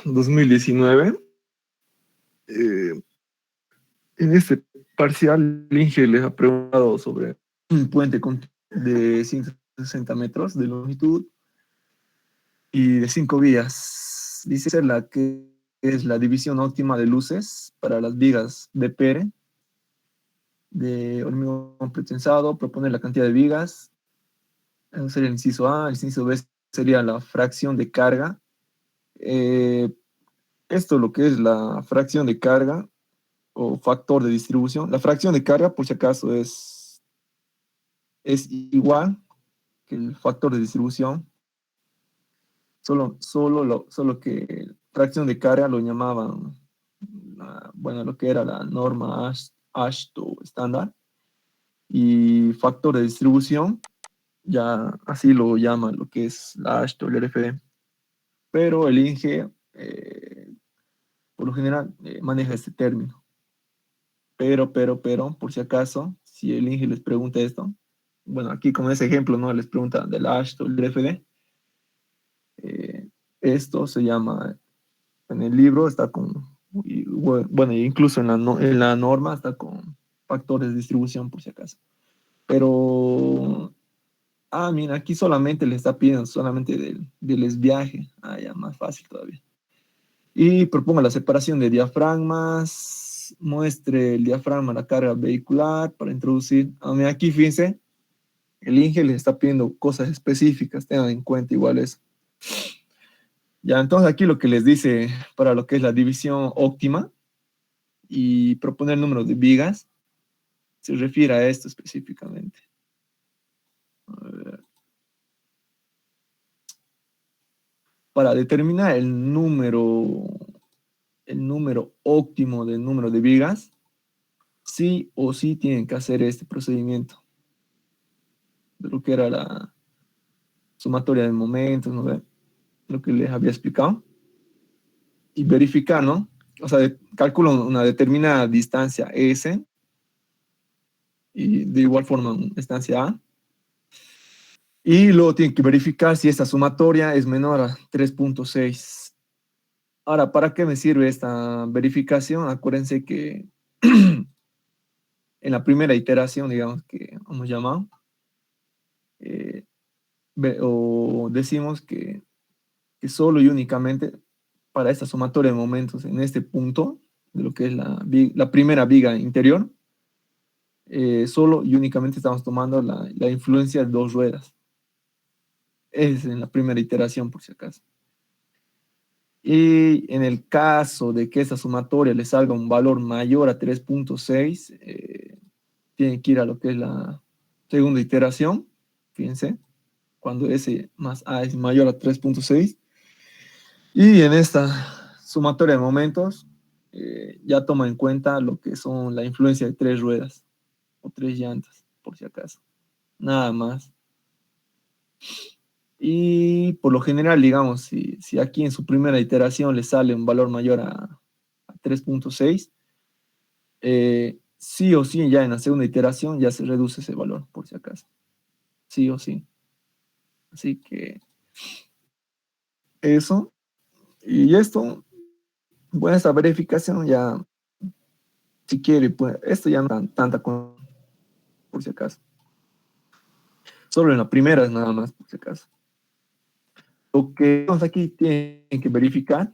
2019, eh, en este parcial, el Inge les ha preguntado sobre un puente de 160 metros de longitud y de 5 vías. Dice ser la que es la división óptima de luces para las vigas de Pere, de hormigón pretensado, proponer la cantidad de vigas. Eso sería el inciso A. El inciso B sería la fracción de carga. Eh, Esto lo que es la fracción de carga o factor de distribución. La fracción de carga, por si acaso, es igual que el factor de distribución, solo que fracción de carga lo llamaban, bueno, lo que era la norma AASHTO estándar, y factor de distribución, ya así lo llaman lo que es la AASHTO, el RFD. Pero el INGE, por lo general, maneja este término. Pero, por si acaso, si el INGE les pregunta esto, bueno, aquí como ese ejemplo, ¿no? Les pregunta del AASHTO, el RFD, eh, esto se llama, en el libro está con, bueno, incluso en la norma está con factores de distribución, por si acaso. Pero, mira, aquí solamente le está pidiendo solamente del esviaje. Ya, más fácil todavía. Y proponga la separación de diafragmas, muestre el diafragma, la carga vehicular para introducir. Mira, aquí fíjense, el INGE les está pidiendo cosas específicas, tengan en cuenta igual eso. Ya, entonces aquí lo que les dice para lo que es la división óptima y proponer número de vigas, se refiere a esto específicamente. A ver. Para determinar el número óptimo del número de vigas, sí o sí tienen que hacer este procedimiento de lo que era la sumatoria de momentos, ¿no ve? Lo que les había explicado. Y verificar, ¿no? O sea, calculo una determinada distancia S y de igual forma una distancia A. Y luego tienen que verificar si esta sumatoria es menor a 3.6. Ahora, ¿para qué me sirve esta verificación? Acuérdense que en la primera iteración, digamos que hemos llamado, eh, o decimos que solo y únicamente para esta sumatoria de momentos en este punto, de lo que es la primera viga interior, solo y únicamente estamos tomando la influencia de dos ruedas. Es en la primera iteración, por si acaso. Y en el caso de que esta sumatoria le salga un valor mayor a 3.6, tiene que ir a lo que es la segunda iteración, fíjense, cuando S más A es mayor a 3.6. Y en esta sumatoria de momentos, ya toma en cuenta lo que son la influencia de tres ruedas o tres llantas, por si acaso. Nada más. Y por lo general, digamos, si aquí en su primera iteración le sale un valor mayor a 3.6, sí o sí ya en la segunda iteración ya se reduce ese valor, por si acaso. Sí o sí. Así que eso. Y esto, bueno, esta verificación ya, si quiere, pues esto ya no tanta por si acaso. Solo en la primera es nada más, por si acaso. Lo que aquí tienen que verificar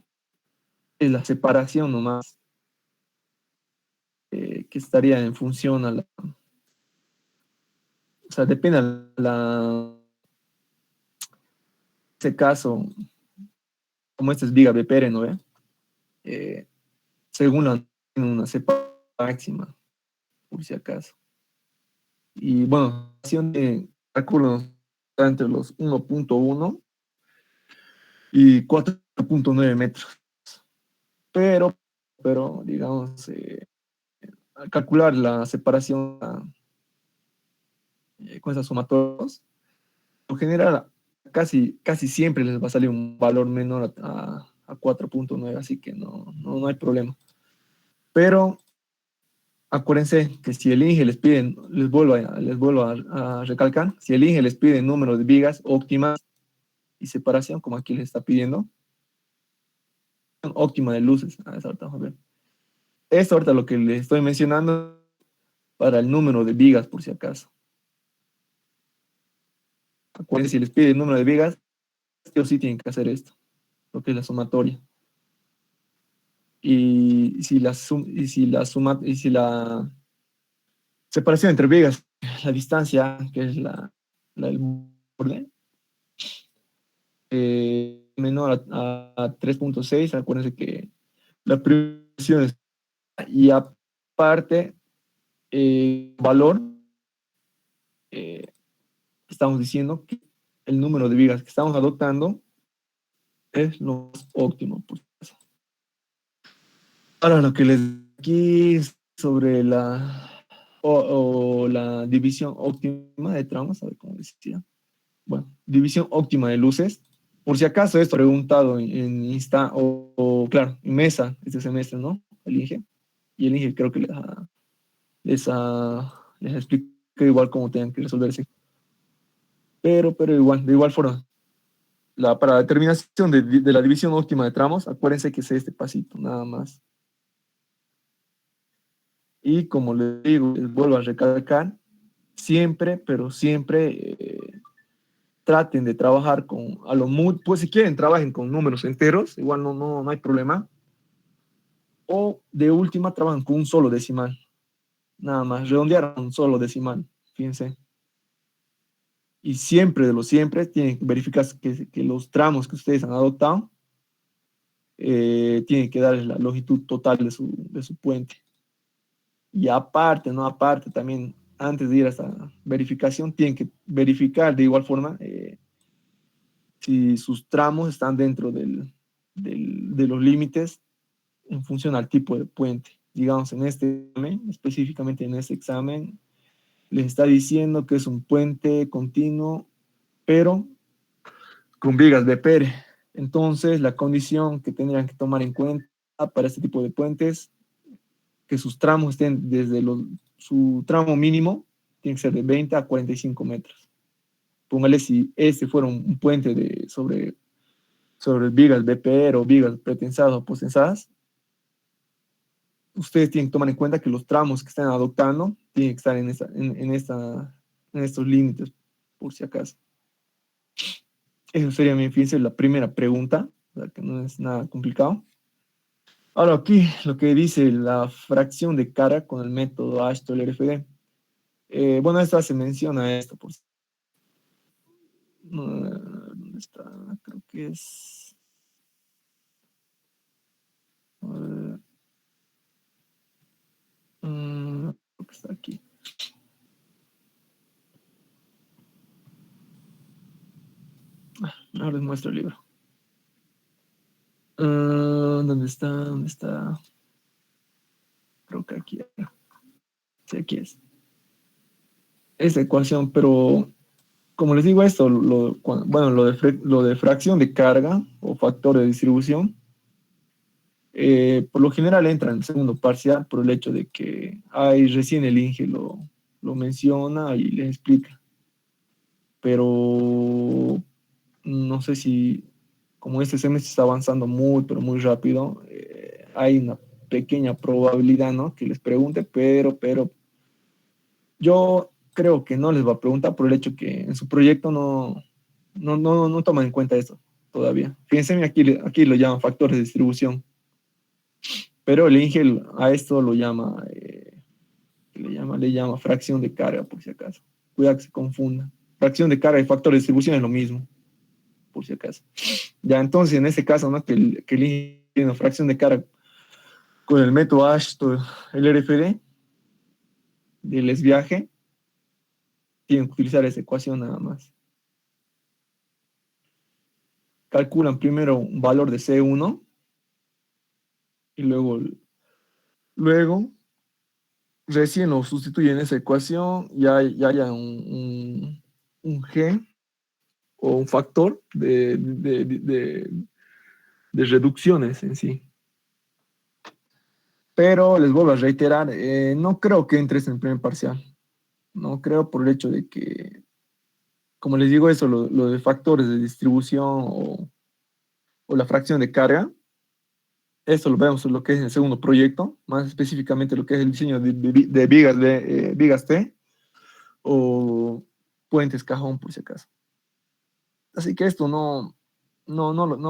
es la separación nomás, que estaría en función a la. O sea, depende de ese caso, como este es viga Bepere, ¿no ve? Eh, según una cepa máxima, por si acaso. Y bueno, de cálculos entre los 1.1 y 4.9 metros. Pero digamos, al calcular la separación con esas sumatorias, en general, casi siempre les va a salir un valor menor a 4.9, así que no hay problema. Pero acuérdense que si el INGE les pide, les vuelvo a recalcar, si el INGE les pide número de vigas óptimas y separación, como aquí les está pidiendo, óptima de luces. Eso ahorita vamos a ver. Esto ahorita lo que les estoy mencionando para el número de vigas, por si acaso. Acuérdense, si les pide el número de vigas, sí o sí tienen que hacer esto, lo que es la sumatoria. Y si la separación entre vigas, la distancia, que es la del borde, menor a 3.6, acuérdense que la presión es, y aparte, valor, eh, estamos diciendo que el número de vigas que estamos adoptando es lo más óptimo. Ahora lo que les aquí sobre la división óptima de tramos, a ver cómo decía. Bueno, división óptima de luces. Por si acaso esto preguntado en Insta claro, en Mesa este semestre, ¿no? El INGE. Y el INGE creo que les explica igual cómo tengan que resolverse. Pero igual, de igual forma, para la determinación de la división óptima de tramos, acuérdense que es este pasito, nada más. Y como les digo, les vuelvo a recalcar, siempre, pero siempre traten de trabajar con, pues si quieren trabajen con números enteros, igual no hay problema. O de última trabajan con un solo decimal, nada más, redondear a un solo decimal, fíjense. Y siempre, de los siempre, tienen que verificar que los tramos que ustedes han adoptado tienen que darles la longitud total de su puente. Y aparte, no aparte, también antes de ir a esta verificación, tienen que verificar de igual forma si sus tramos están dentro de los límites en función al tipo de puente. Digamos, en este examen, específicamente en este examen, les está diciendo que es un puente continuo, pero con vigas de Pere. Entonces, la condición que tendrían que tomar en cuenta para este tipo de puentes, que sus tramos estén su tramo mínimo, tiene que ser de 20 a 45 metros. Póngale si este fuera un puente sobre vigas BPR o vigas pretensadas o postensadas, ustedes tienen que tomar en cuenta que los tramos que están adoptando tienen que estar en estos límites, por si acaso. Eso sería, fíjense, la primera pregunta, o sea, que no es nada complicado. Ahora aquí lo que dice la fracción de carga con el método Ashton-LRFD. Bueno, esta se menciona esto, por ¿dónde está? Creo que es. Creo que está aquí. Ahora les muestro el libro. ¿Dónde está? ¿Dónde está? Creo que aquí. Sí, aquí es. Esta ecuación, pero como les digo esto, bueno, lo de fracción de carga o factor de distribución, por lo general entra en el segundo parcial por el hecho de que ahí recién el INGE lo menciona y les explica. Pero no sé si, como este semestre está avanzando muy, pero muy rápido, hay una pequeña probabilidad, ¿no? Que les pregunte, pero yo creo que no les va a preguntar por el hecho que en su proyecto no toman en cuenta eso todavía. Fíjense, aquí lo llaman factor de distribución, pero el INGE a esto le llama fracción de carga, por si acaso. Cuidado que se confunda. Fracción de carga y factor de distribución es lo mismo, por si acaso. Ya, entonces, en este caso, ¿no? Que el INGE tiene una fracción de carga con el método Ashton, el RFD, del viaje, tienen que utilizar esa ecuación nada más. Calculan primero un valor de C1 y luego recién lo sustituyen en esa ecuación, ya haya un G o un factor de reducciones en sí. Pero les vuelvo a reiterar, no creo que entres en el primer parcial. No creo por el hecho de que, como les digo eso, lo de factores de distribución o la fracción de carga, Esto lo vemos en lo que es el segundo proyecto, más específicamente lo que es el diseño de vigas, vigas T o puentes cajón, por si acaso. Así que esto no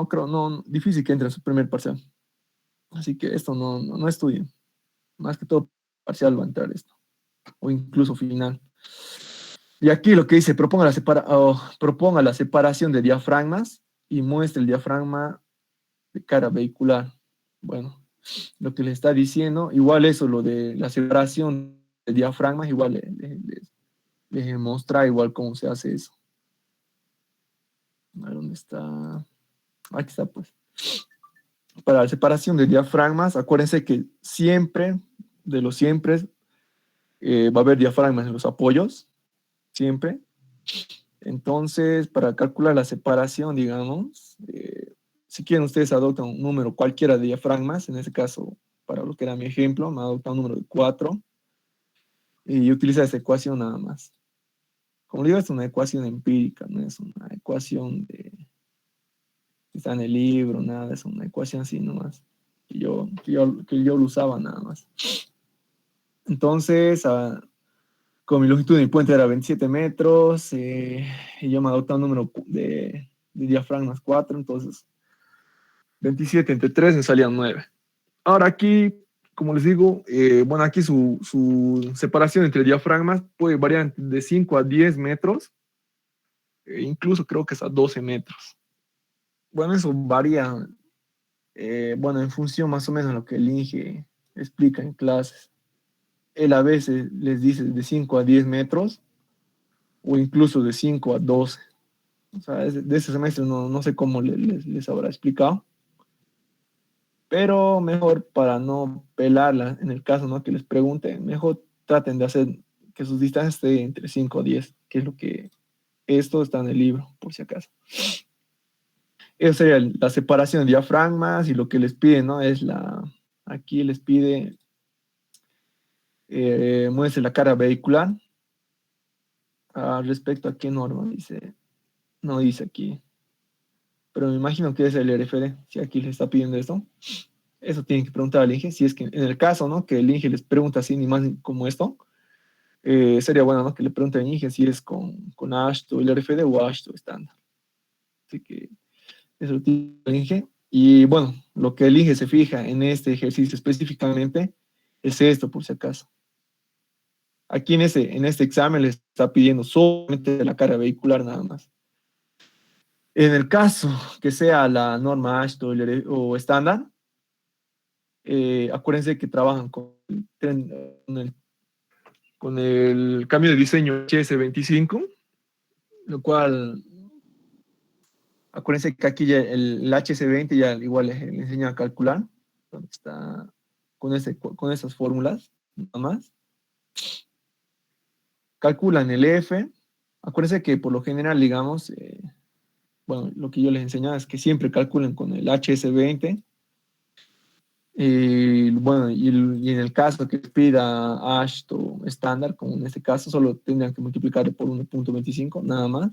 creo, difícil que entre en su primer parcial. Así que esto no estudien. Más que todo parcial va a entrar esto, o incluso final. Y aquí lo que dice, proponga la separación de diafragmas y muestre el diafragma de cara vehicular. Bueno, lo que le está diciendo, igual eso, lo de la separación de diafragmas, igual les mostrar igual cómo se hace eso. A ver, ¿dónde está? Aquí está, pues. Para la separación de diafragmas, acuérdense que siempre, de los siempre, va a haber diafragmas en los apoyos, siempre. Entonces, para calcular la separación, digamos, si quieren ustedes adoptan un número cualquiera de diafragmas, en este caso, para lo que era mi ejemplo, me adopta un número de 4 y utiliza esta ecuación nada más. Como digo, es una ecuación empírica, no es una ecuación que está en el libro, nada, es una ecuación así nomás, que yo lo usaba nada más. Entonces, con mi longitud de mi puente era 27 metros, y yo me adopté un número de diafragmas 4, entonces 27 entre 3 me salían 9. Ahora aquí, como les digo, bueno, aquí su separación entre diafragmas puede variar de 5 a 10 metros, incluso creo que es a 12 metros. Bueno, eso varía, bueno, en función más o menos de lo que el INGE explica en clases. Él a veces les dice de 5 a 10 metros o incluso de 5 a 12. O sea, de ese semestre no sé cómo les habrá explicado, pero mejor para no pelarla, en el caso, ¿no?, que les pregunte, mejor traten de hacer que sus distancias estén entre 5 a 10, que es lo que esto está en el libro, por si acaso. Eso sería la separación de diafragmas y lo que les pide, ¿no? Aquí les pide, muestre la cara vehicular. Respecto a qué norma, dice, no dice aquí, pero me imagino que es el RFD, si aquí les está pidiendo esto. Eso tienen que preguntar al INGE, si es que en el caso, ¿no?, que el INGE les pregunta así, ni más ni como esto, sería bueno, ¿no?, que le pregunten al INGE si es con ASHTO el RFD o ASHTO estándar. Así que eso lo tiene el INGE. Y bueno, lo que el INGE se fija en este ejercicio específicamente es esto, por si acaso. Aquí en este examen le está pidiendo solamente la cara vehicular nada más. En el caso que sea la norma ASHTO o estándar, acuérdense que trabajan con el cambio de diseño HS25, lo cual, acuérdense que aquí ya el HS20 ya igual les enseña a calcular, donde está con esas fórmulas, nada más. Calculan el F. Acuérdense que por lo general, digamos, bueno, lo que yo les enseñaba es que siempre calculen con el HS20. Bueno, y en el caso que pida ASHTO estándar, como en este caso, solo tendrían que multiplicar por 1.25, nada más.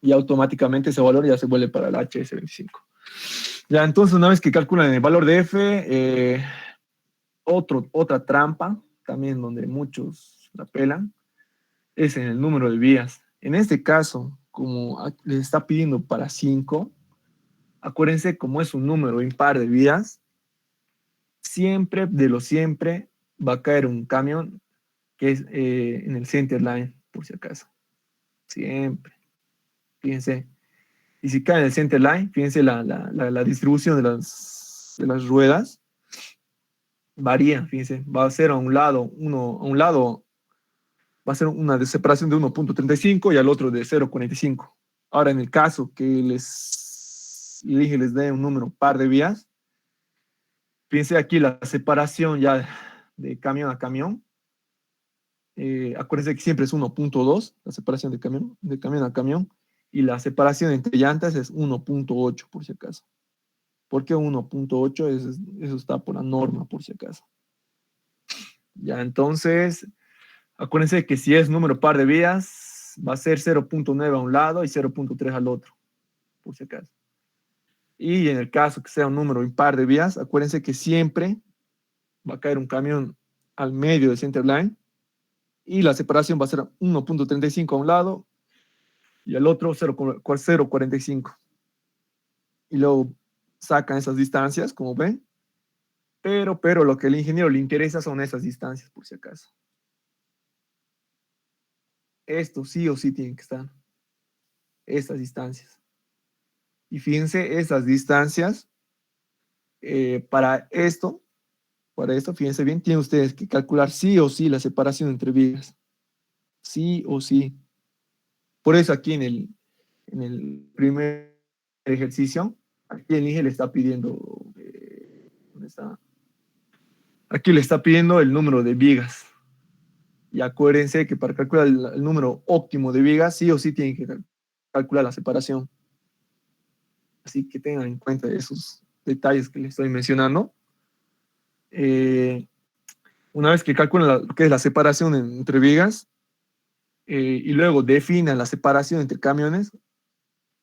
Y automáticamente ese valor ya se vuelve para el HS25. Ya, entonces, una vez que calculan el valor de F, otra trampa, también donde muchos la pelan, es en el número de vías. En este caso, como les está pidiendo para 5, acuérdense, como es un número impar de vías, siempre, de lo siempre, va a caer un camión que es en el center line, por si acaso. Siempre. Fíjense. Y si cae en el center line, fíjense la distribución de las ruedas varía, fíjense. Va a ser a un lado va a ser una separación de 1.35 y al otro de 0.45. Ahora, en el caso que les dé un número par de vías, fíjense aquí la separación ya de camión a camión. Acuérdense que siempre es 1.2, la separación de camión a camión, y la separación entre llantas es 1.8, por si acaso. ¿Por qué 1.8? Eso está por la norma, por si acaso. Ya, entonces, acuérdense que si es número par de vías, va a ser 0.9 a un lado y 0.3 al otro, por si acaso. Y en el caso que sea un número impar de vías, acuérdense que siempre va a caer un camión al medio del centerline y la separación va a ser 1.35 a un lado y al otro 0.45. Y luego sacan esas distancias, como ven, pero lo que al ingeniero le interesa son esas distancias, por si acaso. Esto sí o sí tienen que estar, estas distancias. Y fíjense, esas distancias, para esto, fíjense bien, tienen ustedes que calcular sí o sí la separación entre vigas. Sí o sí. Por eso aquí en el primer ejercicio, aquí el INGE le está pidiendo, ¿dónde está? Aquí le está pidiendo el número de vigas. Y acuérdense que para calcular el número óptimo de vigas, sí o sí tienen que calcular la separación. Así que tengan en cuenta esos detalles que les estoy mencionando. Eh, una vez que calculan lo que es la separación entre vigas, y luego definan la separación entre camiones,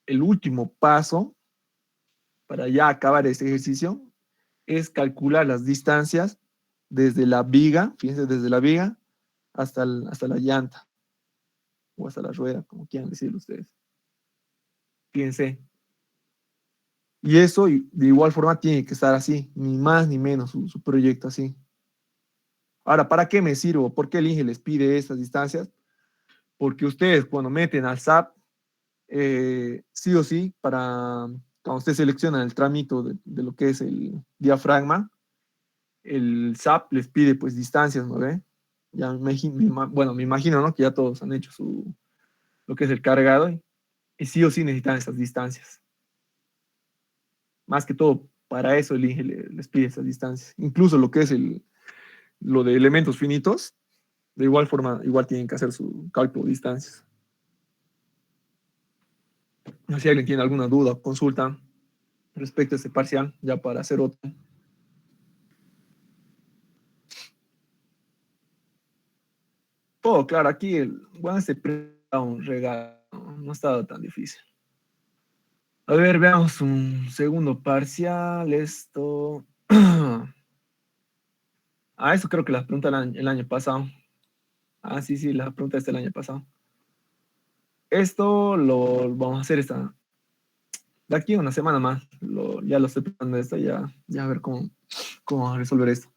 el último paso para ya acabar este ejercicio es calcular las distancias desde la viga, fíjense, desde la viga hasta la llanta o hasta la rueda, como quieran decirlo ustedes. Fíjense. Y eso de igual forma tiene que estar así, ni más ni menos su proyecto así. Ahora, ¿para qué me sirvo? ¿Por qué el INGE les pide estas distancias? Porque ustedes cuando meten al SAP, sí o sí, cuando ustedes seleccionan el trámite de lo que es el diafragma, el SAP les pide pues distancias, ¿no ve? Ya bueno, me imagino, ¿no? Que ya todos han hecho lo que es el cargado y sí o sí necesitan esas distancias. Más que todo, para eso el INGE les pide esas distancias. Incluso lo que es lo de elementos finitos, de igual forma, igual tienen que hacer su cálculo de distancias. No sé si alguien tiene alguna duda o consulta respecto a este parcial, ya para hacer otro. Oh, claro, aquí bueno, este un regalo, no ha estado tan difícil. A ver, veamos un segundo parcial, esto. Ah, eso creo que la pregunta el año pasado. Ah, sí, sí, la pregunta es del año pasado. Esto lo vamos a hacer de aquí a una semana más. Ya lo estoy preparando esto, ya a ver cómo resolver esto.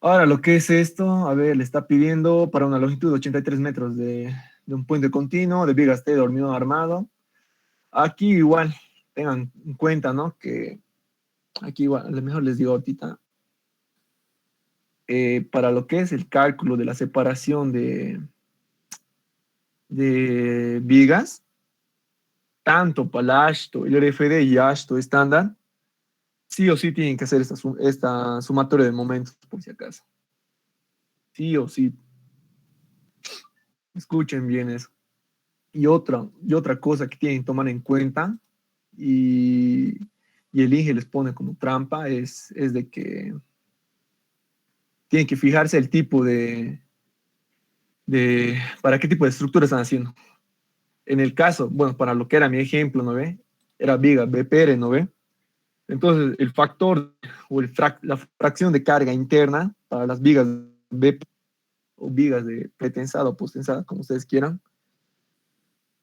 Ahora, lo que es esto, a ver, le está pidiendo para una longitud de 83 metros de un puente continuo, de vigas T de hormigón armado. Aquí igual, tengan en cuenta, ¿no? Que aquí igual, a lo mejor les digo ahorita, para lo que es el cálculo de la separación de vigas, tanto para la ASHTO, el RFD y ASHTO estándar, sí o sí tienen que hacer esta sumatoria de momentos, por si acaso. Sí o sí. Escuchen bien eso. Y otra cosa que tienen que tomar en cuenta, y, y el INGE les pone como trampa, es de que tienen que fijarse el tipo para qué tipo de estructura están haciendo. En el caso, bueno, para lo que era mi ejemplo, ¿no ve? Era viga BPR, ¿no ve? Entonces, el factor o la fracción de carga interna para las vigas BP o vigas de pretensada o posttensada, como ustedes quieran,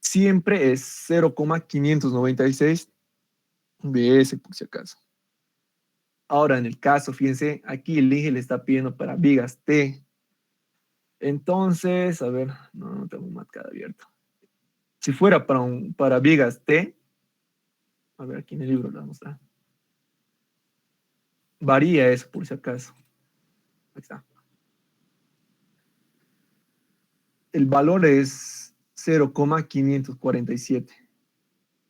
siempre es 0,596 BS, por si acaso. Ahora, en el caso, fíjense, aquí el INGE le está pidiendo para vigas T. Entonces, a ver, no tengo un marcado abierto. Si fuera para vigas T, a ver, aquí en el libro lo vamos a mostrar. Varía eso, por si acaso. Ahí está. El valor es 0,547.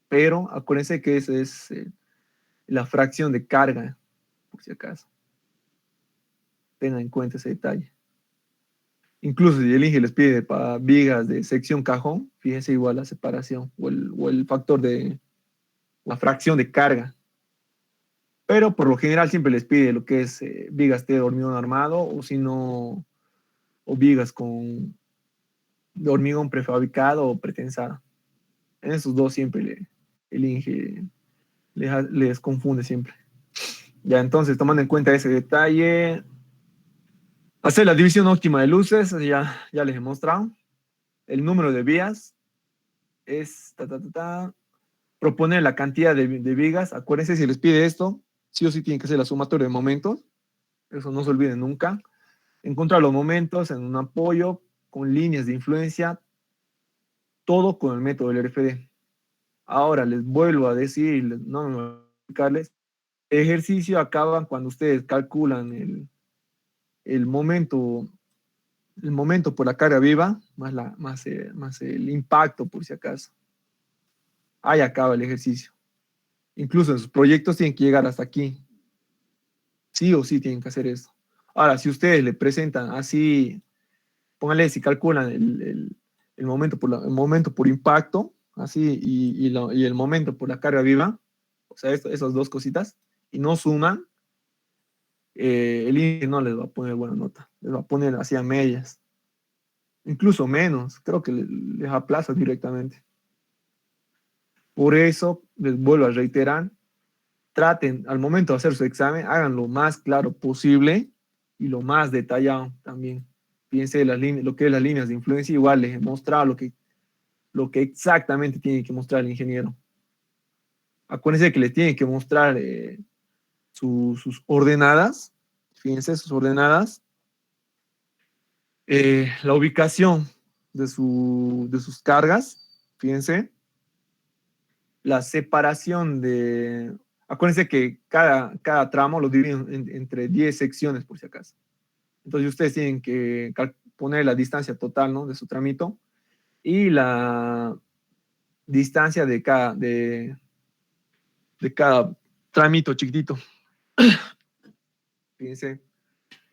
Pero acuérdense que esa es la fracción de carga, por si acaso. Tengan en cuenta ese detalle. Incluso si el INGE les pide para vigas de sección cajón, fíjense igual la separación o el factor de la fracción de carga. Pero por lo general siempre les pide lo que es vigas de hormigón armado o si no, o vigas de hormigón prefabricado o pretensado. En esos dos siempre el INGE les confunde siempre. Ya, entonces, tomando en cuenta ese detalle, hacer la división óptima de luces, ya les he mostrado. El número de vías es proponer la cantidad de vigas. Acuérdense, si les pide esto, sí o sí tienen que hacer la sumatoria de momentos. Eso no se olviden nunca. Encontrar los momentos en un apoyo con líneas de influencia, todo con el método del RFD. Ahora les vuelvo a decir, no me voy a explicarles, el ejercicio acaba cuando ustedes calculan el momento por la carga viva, más el impacto, por si acaso. Ahí acaba el ejercicio. Incluso en sus proyectos tienen que llegar hasta aquí. Sí o sí tienen que hacer esto. Ahora, si ustedes le presentan así, pónganle si calculan el el momento por impacto, así, y el momento por la carga viva, o sea, esas dos cositas, y no suman, el INE no les va a poner buena nota, les va a poner así a medias, incluso menos, creo que les aplaza directamente. Por eso, les vuelvo a reiterar, traten al momento de hacer su examen, hagan lo más claro posible y lo más detallado también. Piense lo que es las líneas de influencia, igual les he mostrado lo que exactamente tiene que mostrar el ingeniero. Acuérdense que les tiene que mostrar sus ordenadas, fíjense sus ordenadas, la ubicación de sus cargas, fíjense, la separación de... Acuérdense que cada tramo lo dividen entre 10 secciones, por si acaso. Entonces ustedes tienen que poner la distancia total, ¿no?, de su tramito y la distancia de cada tramito chiquitito. Fíjense.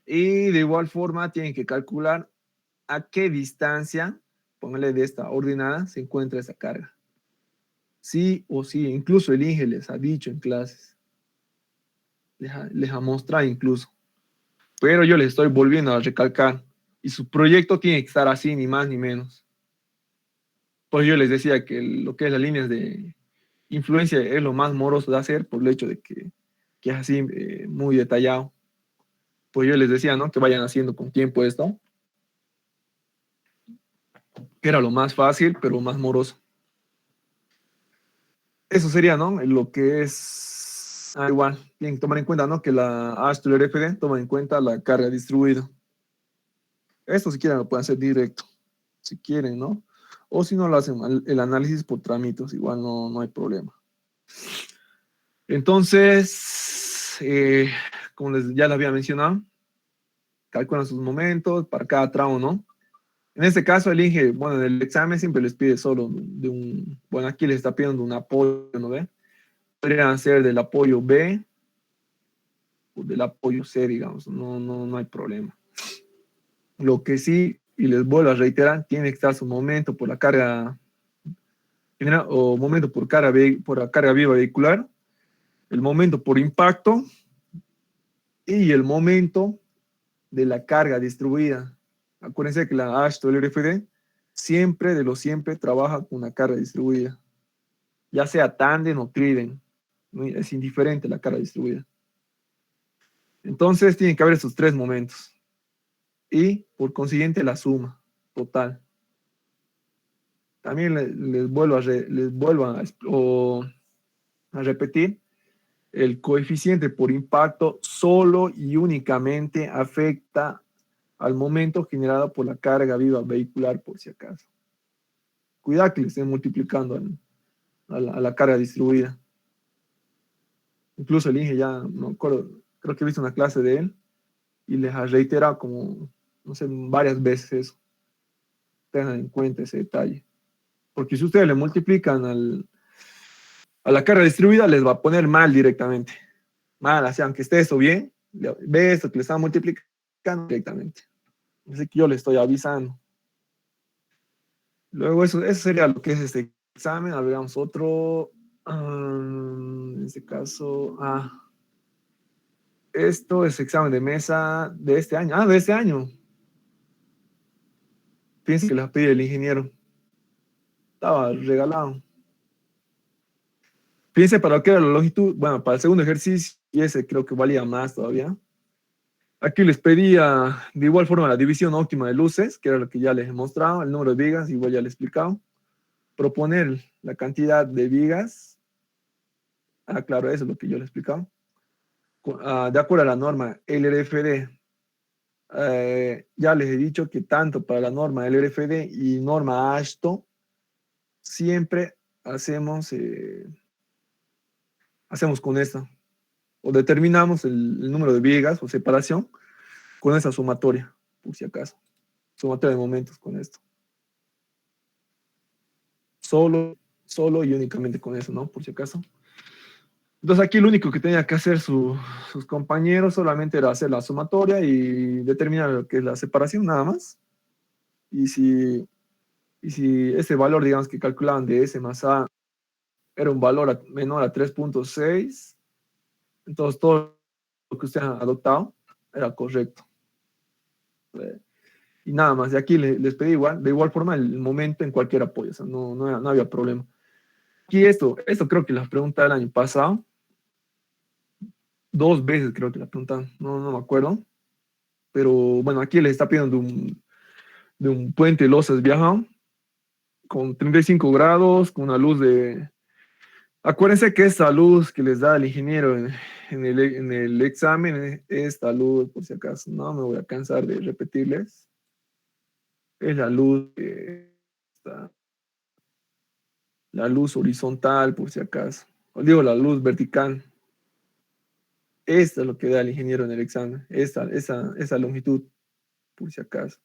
Y de igual forma tienen que calcular a qué distancia, póngale de esta ordenada, se encuentra esa carga. Sí o sí, incluso el INGE les ha dicho en clases, les ha mostrado incluso. Pero yo les estoy volviendo a recalcar. Y su proyecto tiene que estar así, ni más ni menos. Pues yo les decía que lo que es las líneas de influencia es lo más moroso de hacer por el hecho de que es así muy detallado. Pues yo les decía, ¿no?, que vayan haciendo con tiempo esto, que era lo más fácil, pero más moroso. Eso sería, ¿no?, lo que es... igual, tienen que tomar en cuenta, ¿no?, que la Ashton RFD toma en cuenta la carga distribuida. Esto si quieren lo pueden hacer directo, si quieren, ¿no? O si no lo hacen el análisis por trámites, igual no hay problema. Entonces, como ya les había mencionado, calculan sus momentos para cada tramo, ¿no? En este caso, el INGE, bueno, en el examen siempre les pide solo bueno, aquí les está pidiendo un apoyo, ¿no ve? Podrían ser del apoyo B o del apoyo C, digamos, no hay problema. Lo que sí, y les vuelvo a reiterar, tiene que estar su momento por la carga o momento por la carga viva vehicular, el momento por impacto y el momento de la carga distribuida. Acuérdense que la ASH o el RFD siempre trabaja con una carga distribuida, ya sea tándem o trident, ¿no? Es indiferente la carga distribuida. Entonces tienen que haber esos tres momentos y por consiguiente la suma total. También les vuelvo a repetir, el coeficiente por impacto solo y únicamente afecta al momento generado por la carga viva vehicular, por si acaso. Cuidado que le estén multiplicando a la carga distribuida. Incluso el INGE ya, no acuerdo, creo que he visto una clase de él y les ha reiterado como, no sé, varias veces eso. Tengan en cuenta ese detalle. Porque si ustedes le multiplican a la carga distribuida, les va a poner mal directamente. Mal, así, aunque esté eso bien, ve esto que le están multiplicando directamente. Así que yo le estoy avisando. Luego eso sería lo que es este examen. A ver, veamos otro. En este caso, esto es examen de mesa de este año. De este año. Fíjense que les pedí el ingeniero. Estaba regalado. Fíjense para lo que era la longitud, bueno, para el segundo ejercicio, y ese creo que valía más todavía. Aquí les pedía de igual forma la división óptima de luces, que era lo que ya les he mostrado, el número de vigas, igual ya les he explicado. Proponer la cantidad de vigas. Ah, claro, eso es lo que yo les he explicado. De acuerdo a la norma LRFD, ya les he dicho que tanto para la norma LRFD y norma AASHTO, siempre hacemos con esta, o determinamos el número de vigas o separación con esa sumatoria, por si acaso. Sumatoria de momentos con esto. Solo y únicamente con eso, ¿no? Por si acaso. Entonces aquí lo único que tenía que hacer sus compañeros solamente era hacer la sumatoria y determinar lo que es la separación, nada más. Y si ese valor, digamos, que calculaban de S más A era un valor menor a 3.6, entonces todo lo que ustedes han adoptado era correcto. Y nada más, de aquí les pedí igual, de igual forma el momento en cualquier apoyo, o sea, no había problema. Aquí esto creo que la pregunta del año pasado, 2 veces creo que la preguntaron, no me acuerdo, pero bueno, aquí les está pidiendo de un puente Losas Viajado con 35 grados, con una luz de... Acuérdense que esta luz que les da el ingeniero en el examen, esta luz, por si acaso, no me voy a cansar de repetirles, es la luz la luz horizontal, por si acaso. Os digo la luz vertical. Esta es lo que da el ingeniero en el examen. Esa longitud, por si acaso.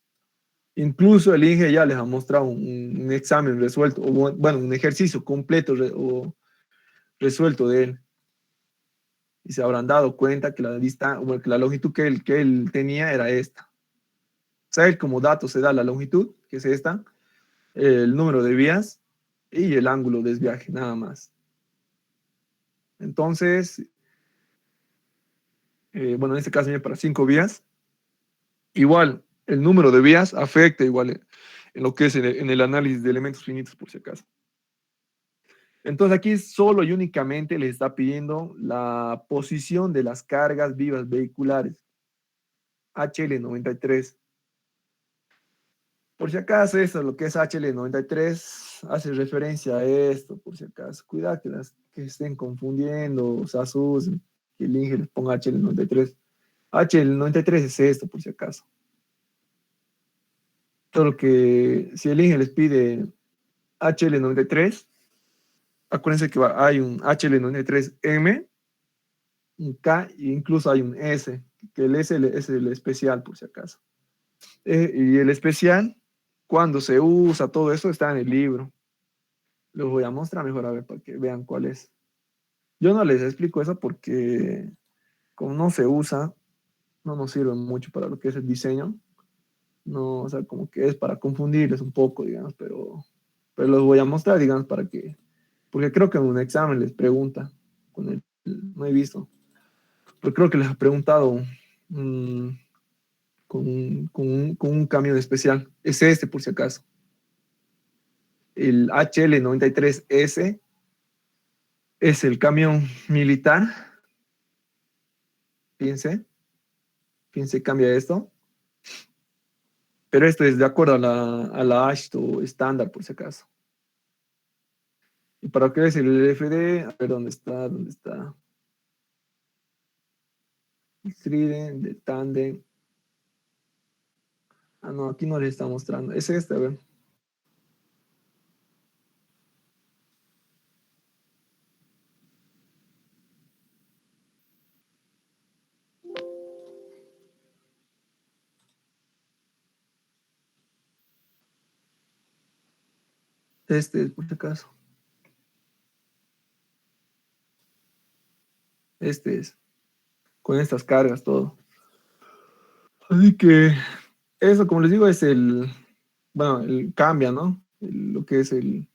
Incluso el INGE ya les ha mostrado un examen resuelto, o bueno, un ejercicio completo o resuelto de él. Y se habrán dado cuenta que que la longitud que él tenía era esta. O sea, él como dato se da la longitud, que es esta, el número de vías y el ángulo de desviaje, nada más. Entonces, bueno, en este caso viene para 5 vías. Igual, el número de vías afecta igual en lo que es en el análisis de elementos finitos, por si acaso. Entonces aquí solo y únicamente les está pidiendo la posición de las cargas vivas vehiculares. HL93. Por si acaso, eso, lo que es HL93, hace referencia a esto, por si acaso. Cuidado que estén confundiendo, o se asusten, que el INGE les ponga HL93. HL93 es esto, por si acaso. Todo lo que, si el INGE les pide HL93, acuérdense que hay un HL93M, un K e incluso hay un S, que el S es el especial, por si acaso. Y el especial, cuando se usa, todo eso está en el libro. Les voy a mostrar mejor a ver para que vean cuál es. Yo no les explico eso porque como no se usa, no nos sirve mucho para lo que es el diseño. No, o sea, como que es para confundirles un poco, digamos, pero los voy a mostrar, digamos, porque creo que en un examen les pregunta, no he visto, pero creo que les ha preguntado con un camión especial. Es este, por si acaso. El HL93S es el camión militar. Fíjense, cambia esto. Pero esto es de acuerdo a la AASHTO estándar, por si acaso. Y para qué es el LFD, a ver dónde está. El trident, de tándem. Ah, no, aquí no les está mostrando. Es este, a ver. Este es, por si acaso. Este es. Con estas cargas, todo. Así que eso, como les digo, es bueno, cambia, ¿no? Lo que es el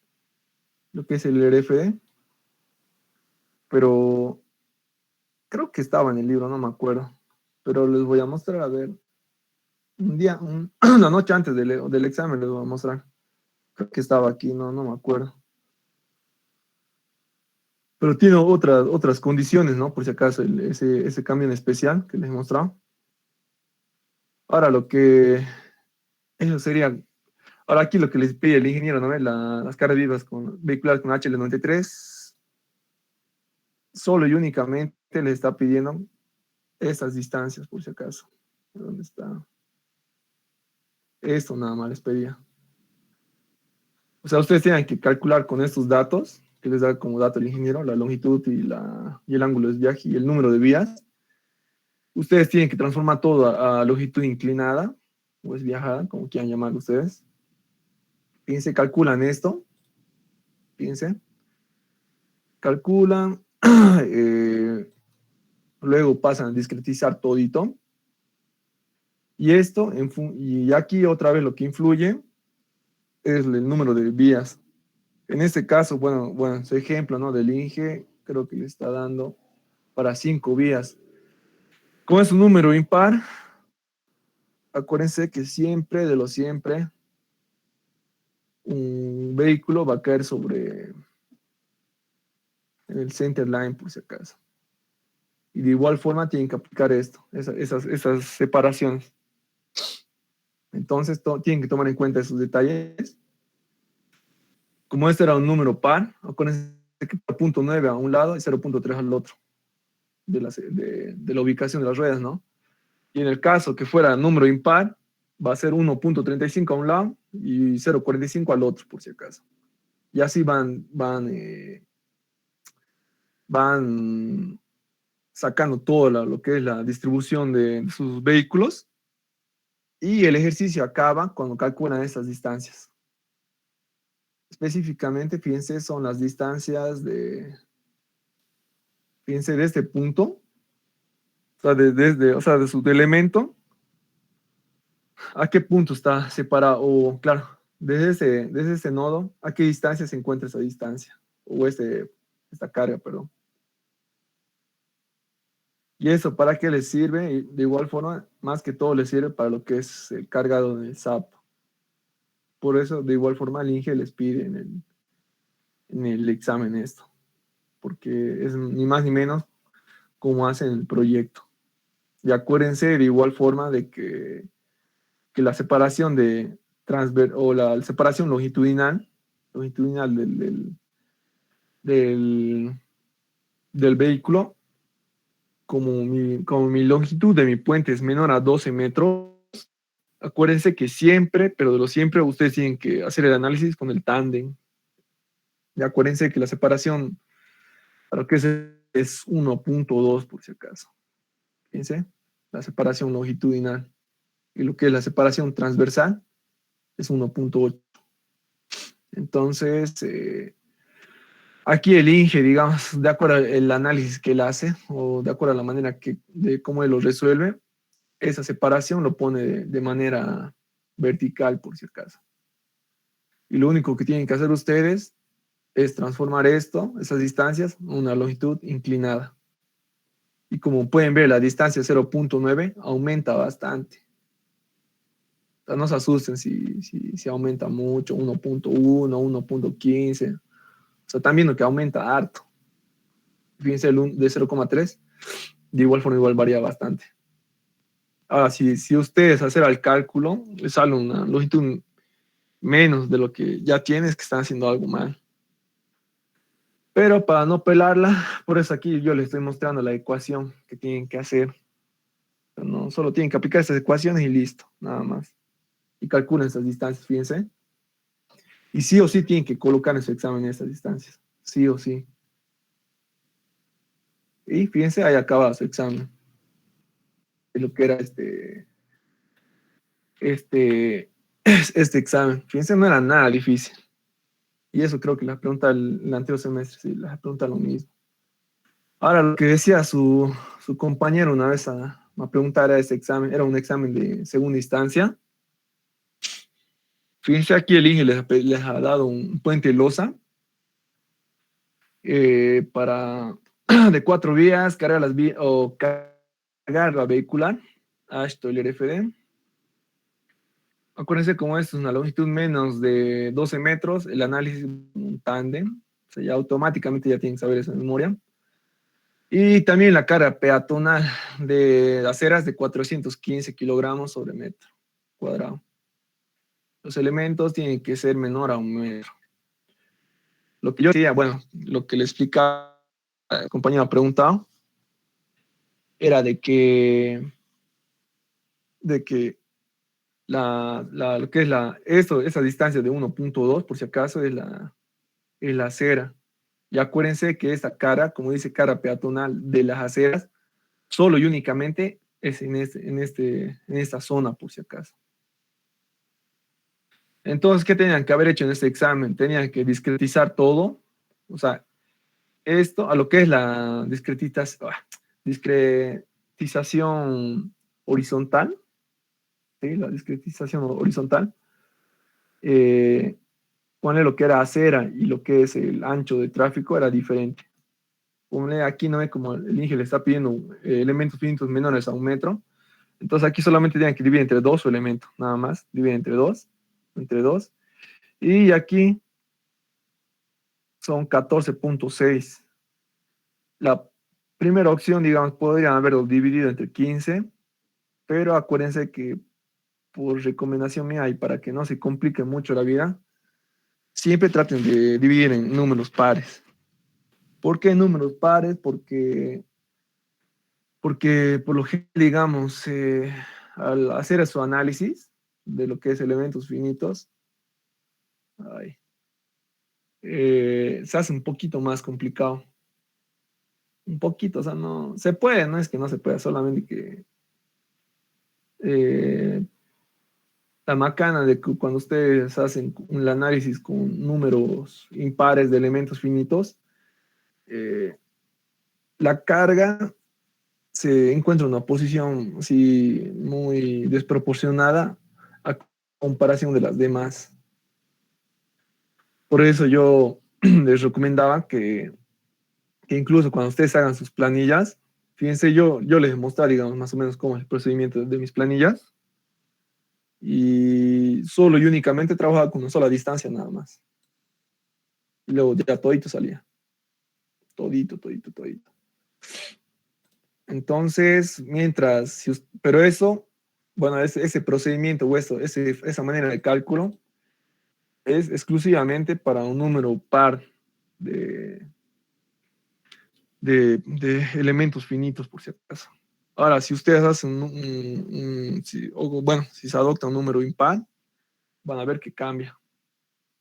RFD, pero creo que estaba en el libro, no me acuerdo. Pero les voy a mostrar, a ver, un día, la noche antes del examen les voy a mostrar. Creo que estaba aquí, no me acuerdo. Pero tiene otras condiciones, ¿no? Por si acaso, ese cambio en especial que les he mostrado. Ahora eso sería, ahora aquí lo que les pide el ingeniero, ¿no? Las cargas vivas vehiculares con HL93, solo y únicamente le está pidiendo esas distancias, por si acaso. ¿Dónde está? Esto nada más les pedía. O sea, ustedes tienen que calcular con estos datos, que les da como dato el ingeniero, la longitud y el ángulo de viaje y el número de vías. Ustedes tienen que transformar todo a longitud inclinada, o es viajada, como quieran llamar ustedes. Fíjense, calculan esto. Fíjense. Calculan. Luego pasan a discretizar todito. Y aquí otra vez lo que influye es el número de vías. En este caso, bueno, ese ejemplo, ¿no? Del INGE, creo que le está dando para 5 vías. Como es un número impar, acuérdense que siempre, de lo siempre, un vehículo va a caer en el center line, por si acaso. Y de igual forma tienen que aplicar esas separaciones. Entonces, tienen que tomar en cuenta esos detalles. Como este era un número par, acuérdense que 0.9 a un lado y 0.3 al otro de la ubicación de las ruedas, ¿no? Y en el caso que fuera número impar, va a ser 1.35 a un lado y 0.45 al otro, por si acaso. Y así van sacando todo lo que es la distribución de sus vehículos, y el ejercicio acaba cuando calculan estas distancias. Específicamente, fíjense, son las distancias fíjense, de este punto, o sea, de su elemento, ¿a qué punto está separado? O, claro, desde ese nodo, ¿a qué distancia se encuentra esa distancia? O esta carga, perdón. ¿Y eso para qué les sirve? Y de igual forma, más que todo les sirve para lo que es el cargado del SAP. Por eso, de igual forma, el INGE les pide en el examen esto, porque es ni más ni menos como hacen el proyecto. Y acuérdense de igual forma de que la separación o la separación longitudinal del, del vehículo, como mi longitud de mi puente es menor a 12 metros, acuérdense que siempre, pero de lo siempre, ustedes tienen que hacer el análisis con el tándem. Y acuérdense que la separación, para que es 1.2 por si acaso. Fíjense, la separación longitudinal. Y lo que es la separación transversal es 1.8. Entonces, aquí el INGE, digamos, de acuerdo al análisis que él hace, o de acuerdo a la manera de cómo él lo resuelve, esa separación lo pone de manera vertical, por si acaso. Y lo único que tienen que hacer ustedes es transformar esas distancias, en una longitud inclinada. Y como pueden ver, la distancia 0.9 aumenta bastante. O sea, no se asusten si aumenta mucho, 1.1, 1.15. O sea, están viendo que aumenta harto. Fíjense, de 0.3, de igual forma igual varía bastante. Ahora, si ustedes hacen el cálculo, les sale una longitud menos de lo que ya tienes, que están haciendo algo mal. Pero para no pelarla, por eso aquí yo les estoy mostrando la ecuación que tienen que hacer. No solo tienen que aplicar estas ecuaciones y listo, nada más. Y calculen esas distancias, fíjense. Y sí o sí tienen que colocar en su examen estas distancias. Sí o sí. Y fíjense, ahí acaba su examen. De lo que era este examen. Fíjense, no era nada difícil. Y eso creo que la pregunta el anterior semestre, sí, la pregunta lo mismo. Ahora, lo que decía su compañero una vez a preguntar a ese examen, era un examen de segunda instancia. Fíjense, aquí el INGE les ha dado un puente losa de 4 vías, cargar la vehicular, Ashtoller FD. Acuérdense, como es una longitud menos de 12 metros, el análisis un tándem O sea, ya automáticamente ya tienen que saber eso en memoria. Y también la carga peatonal de aceras de 415 kilogramos sobre metro cuadrado. Los elementos tienen que ser menor a 1 metro. Lo que yo decía, bueno, lo que le explicaba, el compañero ha preguntado, era de que lo que es esa distancia de 1.2, por si acaso, es la acera. Y acuérdense que esta cara, como dice cara peatonal de las aceras, solo y únicamente es en esta zona, por si acaso. Entonces, ¿qué tenían que haber hecho en este examen? Tenían que discretizar todo, o sea, esto a lo que es la discretización horizontal, ¿sí? La discretización horizontal, eh, ponle lo que era acera y lo que es el ancho de tráfico era diferente. Ponle aquí, no ve como el INGE le está pidiendo elementos finitos menores a 1 metro, entonces aquí solamente tienen que dividir entre dos su elemento, nada más, dividen entre dos, y aquí son 14.6. La primera opción, digamos, podrían haberlo dividido entre 15, pero acuérdense que por recomendación mía y para que no se complique mucho la vida, siempre traten de dividir en números pares. ¿Por qué números pares? Porque por lo general, digamos, al hacer su análisis de lo que es elementos finitos, ay, se hace un poquito más complicado. Un poquito, o sea, no se puede, no es que no se pueda, solamente que eh, la macana de que cuando ustedes hacen un análisis con números impares de elementos finitos, eh, la carga se encuentra en una posición así muy desproporcionada a comparación de las demás. Por eso yo les recomendaba que incluso cuando ustedes hagan sus planillas, fíjense, yo les mostré, digamos, más o menos cómo es el procedimiento de mis planillas y solo y únicamente trabajaba con una sola distancia nada más. Y luego ya todito salía. Todito, todito, todito. Entonces, pero eso, bueno, ese procedimiento o esa manera de cálculo es exclusivamente para un número par de, de elementos finitos, por si acaso. Ahora, si ustedes hacen bueno, si se adopta un número impar, van a ver que cambia.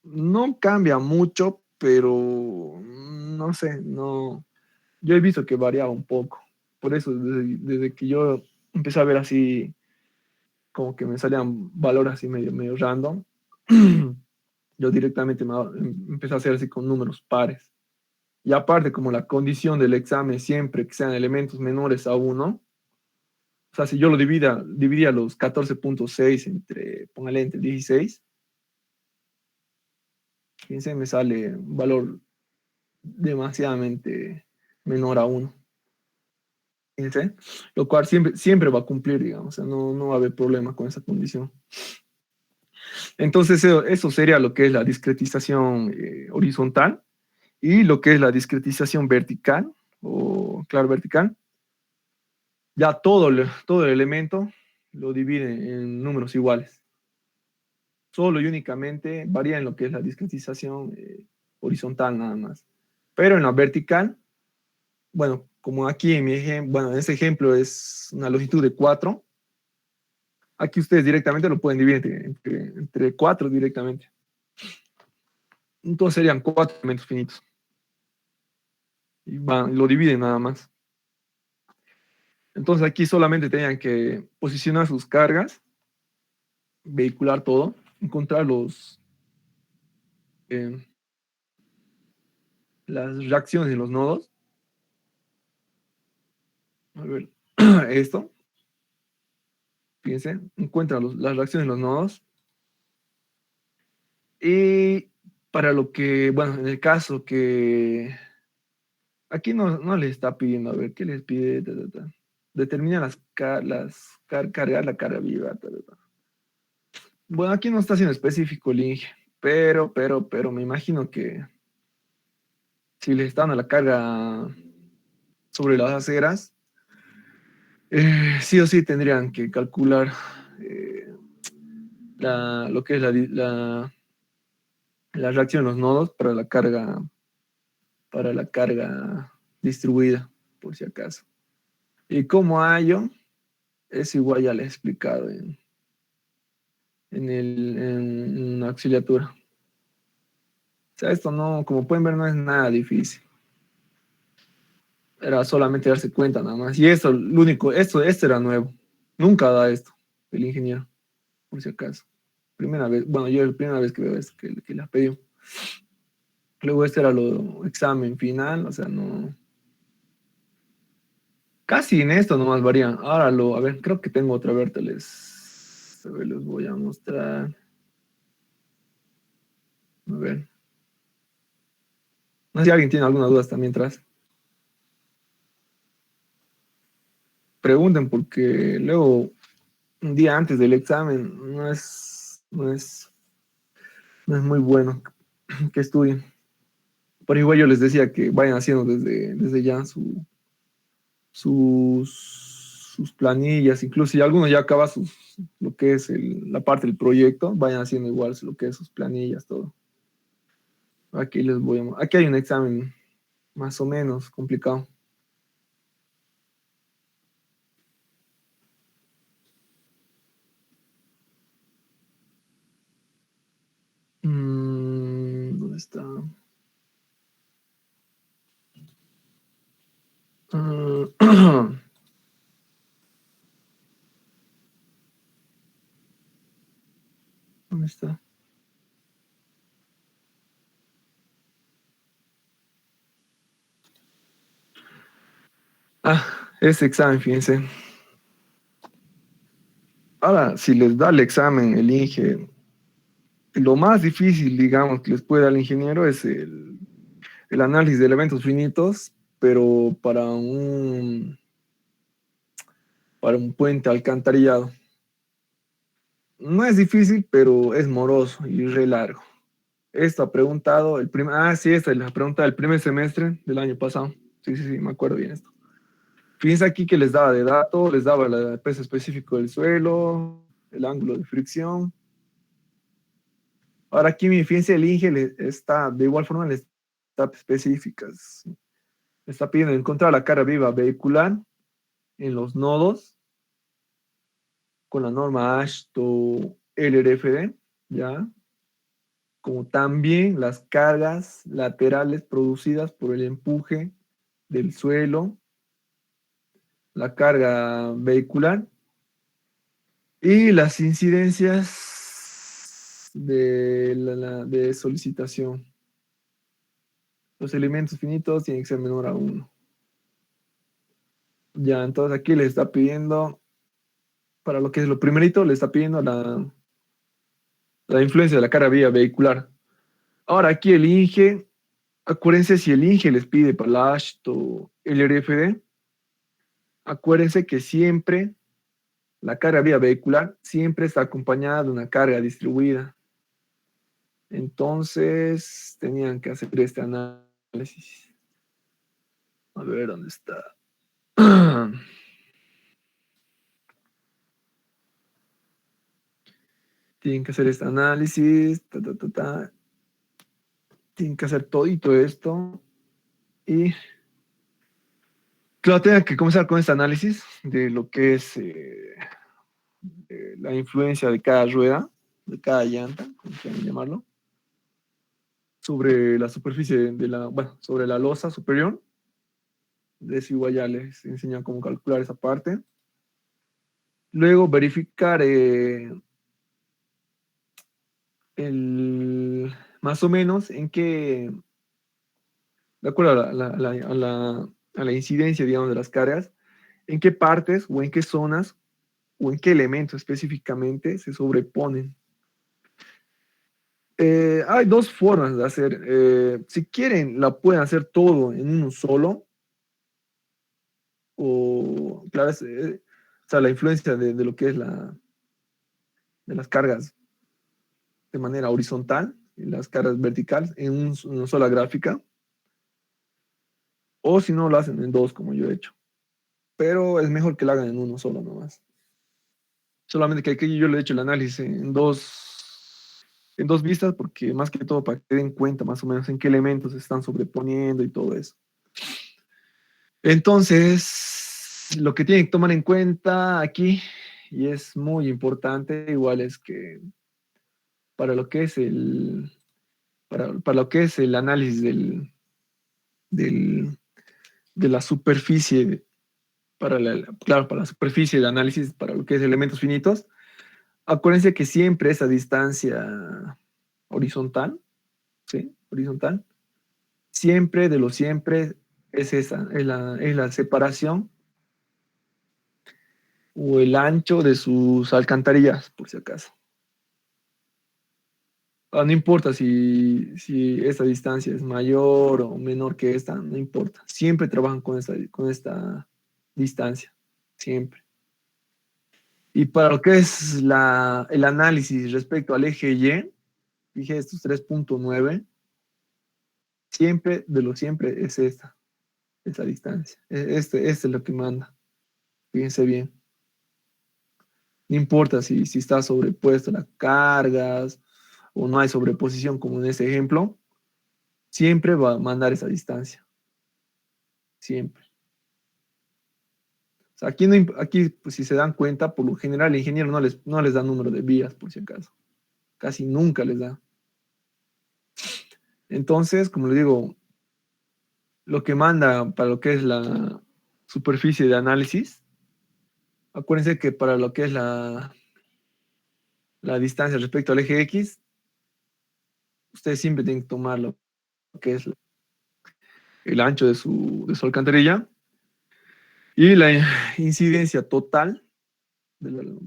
No cambia mucho, pero no sé, no. Yo he visto que variaba un poco. Por eso, desde que yo empecé a ver así, como que me salían valores así medio random, yo directamente empecé a hacer así con números pares. Y aparte, como la condición del examen siempre que sean elementos menores a 1, o sea, si yo lo dividía los 14.6 póngale entre 16, fíjense, me sale un valor demasiadamente menor a 1. Fíjense, lo cual siempre va a cumplir, digamos, o sea, no va a haber problema con esa condición. Entonces, eso sería lo que es la discretización horizontal y lo que es la discretización vertical, o claro, vertical. Ya todo el elemento lo divide en números iguales. Solo y únicamente varía en lo que es la discretización horizontal nada más. Pero en la vertical, bueno, como aquí en ese ejemplo es una longitud de 4, aquí ustedes directamente lo pueden dividir entre 4 directamente. Entonces serían 4 elementos finitos. Y lo dividen nada más. Entonces aquí solamente tenían que posicionar sus cargas, vehicular todo, encontrar eh, las reacciones en los nodos. A ver, esto, fíjense, encuentra las reacciones en los nodos. Y para lo que, bueno, en el caso que aquí no les está pidiendo, a ver, ¿qué les pide? Determina cargar la carga viva. Bueno, aquí no está siendo específico el Inge, pero me imagino que si les están a la carga sobre las aceras, sí o sí tendrían que calcular eh, lo que es la reacción en los nodos para la carga distribuida, por si acaso. Y cómo hallo, es igual, ya les he explicado en una auxiliatura. O sea, esto no, como pueden ver, no es nada difícil. Era solamente darse cuenta nada más. Y esto, lo único, esto era nuevo. Nunca da esto, el ingeniero, por si acaso. Primera vez, bueno, yo la primera vez que veo esto, que la pedí. Luego este era lo examen final, o sea, no. Casi en esto nomás varían. Ahora a ver, creo que tengo otra, a ver, les voy a mostrar. A ver. No sé si alguien tiene alguna duda hasta mientras. Pregunten porque luego, un día antes del examen, no es muy bueno que estudien. Por igual yo les decía que vayan haciendo desde ya sus planillas, incluso si algunos ya acaban lo que es la parte del proyecto, vayan haciendo igual lo que es sus planillas, todo. Aquí hay un examen más o menos complicado. ¿Dónde está? ¿Dónde está? Ah, ese examen, fíjense. Ahora, si les da el examen, el INGE, lo más difícil, digamos, que les puede dar el ingeniero es el análisis de elementos finitos, pero para un puente alcantarillado. No es difícil, pero es moroso y re largo. Esto ha preguntado sí, esta es la pregunta del primer semestre del año pasado. Sí, sí, sí, me acuerdo bien esto. Fíjense aquí que les daba de dato, les daba el peso específico del suelo, el ángulo de fricción. Ahora aquí, fíjense, el INGE está, de igual forma, les está específicas. Está pidiendo encontrar la carga viva vehicular en los nodos con la norma AASHTO LRFD, ¿ya? Como también las cargas laterales producidas por el empuje del suelo, la carga vehicular y las incidencias de solicitación. Los elementos finitos tienen que ser menor a 1. Ya, entonces aquí le está pidiendo, para lo que es lo primerito, le está pidiendo la influencia de la carga vía vehicular. Ahora aquí el INGE, acuérdense si el INGE les pide para la AASHTO LRFD, acuérdense que siempre la carga vía vehicular siempre está acompañada de una carga distribuida. Entonces tenían que hacer este análisis. A ver dónde está. Tienen que hacer este análisis. Tienen que hacer todito esto. Y claro, tienen que comenzar con este análisis de lo que es la influencia de cada rueda, de cada llanta, como quieran llamarlo, sobre la superficie bueno, sobre la losa superior. De eso igual ya les enseñan cómo calcular esa parte. Luego verificar más o menos en qué, de acuerdo a la incidencia, digamos, de las cargas, en qué partes o en qué zonas o en qué elementos específicamente se sobreponen. Hay dos formas de hacer. Si quieren, la pueden hacer todo en uno solo. O, claro, o sea, la influencia de lo que es de las cargas de manera horizontal y las cargas verticales en una sola gráfica. O si no, lo hacen en dos, como yo he hecho. Pero es mejor que lo hagan en uno solo nomás. Solamente que aquí yo le he hecho el análisis en dos vistas, porque más que todo para que den cuenta más o menos en qué elementos se están sobreponiendo y todo eso. Entonces, lo que tienen que tomar en cuenta aquí, y es muy importante, igual es que para lo que es para lo que es el análisis del- de la superficie, claro, para la superficie de análisis, para lo que es elementos finitos, acuérdense que siempre esa distancia horizontal, ¿sí? Horizontal, siempre de lo siempre es esa, es la separación o el ancho de sus alcantarillas, por si acaso. Ah, no importa si esta distancia es mayor o menor que esta, no importa. Siempre trabajan con esta distancia, siempre. Y para lo que es el análisis respecto al eje Y, dije estos 3,9, siempre de lo siempre es esta distancia. Este es lo que manda. Fíjense bien. No importa si está sobrepuesto las cargas o no hay sobreposición, como en ese ejemplo, siempre va a mandar esa distancia. Siempre. O sea, aquí, aquí pues, si se dan cuenta, por lo general el ingeniero no les da número de vías, por si acaso. Casi nunca les da. Entonces, como les digo, lo que manda para lo que es la superficie de análisis, acuérdense que para lo que es la distancia respecto al eje X, ustedes siempre tienen que tomar lo que es el ancho de su alcantarilla y la incidencia total, de